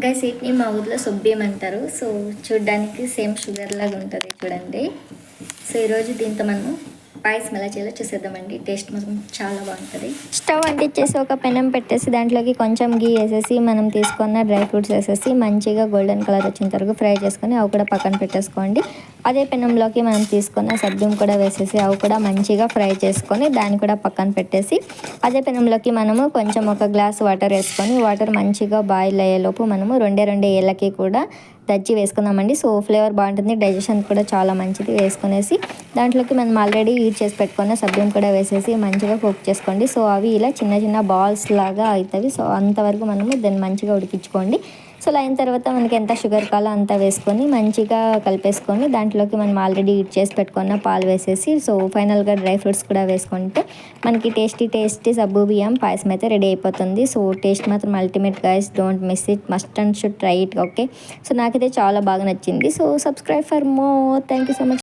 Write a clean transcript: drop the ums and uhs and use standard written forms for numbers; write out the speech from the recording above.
Guys వీటిని మా ఊర్లో సొబ్బియం అంటారు. సో చూడ్డానికి సేమ్ షుగర్ లాగా ఉంటుంది చూడండి. సో ఈరోజు దీంతో మనము పాయసం ఎలా చేయాలో చూసేద్దామండి. టేస్ట్ మాత్రం చాలా బాగుంటుంది. స్టవ్ అంటించేసి ఒక పెనం పెట్టేసి దాంట్లోకి కొంచెం గీ వేసేసి మనం తీసుకున్న డ్రై ఫ్రూట్స్ వేసేసి మంచిగా గోల్డెన్ కలర్ వచ్చేంత వరకు ఫ్రై చేసుకొని అవి కూడా పక్కన పెట్టేసుకోండి. అదే పెనంలోకి మనం తీసుకున్న సబ్జం కూడా వేసేసి అవి కూడా మంచిగా ఫ్రై చేసుకొని దాన్ని కూడా పక్కన పెట్టేసి అదే పెనంలోకి మనము కొంచెం ఒక గ్లాస్ వాటర్ వేసుకొని వాటర్ మంచిగా బాయిల్ అయ్యేలోపు మనము రెండే ఏళ్ళకి కూడా దంచి వేసుకుందామండి. సో ఫ్లేవర్ బాగుంటుంది, డైజెషన్ కూడా చాలా మంచిది. వేసుకునేసి దాంట్లోకి మనం ఆల్రెడీ హీట్ చేసి పెట్టుకున్న సబ్జం కూడా వేసేసి మంచిగా కుక్ చేసుకోండి. సో అవి ఇలా చిన్న చిన్న బాల్స్ లాగా అవుతాయి. సో అంతవరకు మనము దాన్ని మంచిగా ఉడికించుకోండి. సో అలా అయిన తర్వాత మనకి ఎంత షుగర్ కావాలో అంత వేసుకొని మంచిగా కలిపేసుకొని దాంట్లోకి మనం ఆల్రెడీ హీట్ చేసి పెట్టుకున్న పాలు వేసేసి సో ఫైనల్గా డ్రై ఫ్రూట్స్ కూడా వేసుకుంటే మనకి టేస్టీ సబ్బు బియ్యం పాయసం అయితే రెడీ అయిపోతుంది. సో టేస్ట్ మాత్రం ultimate guys, don't miss it, must and should try it. Okay, so నాకైతే చాలా బాగా నచ్చింది. So subscribe for more. Thank you so much.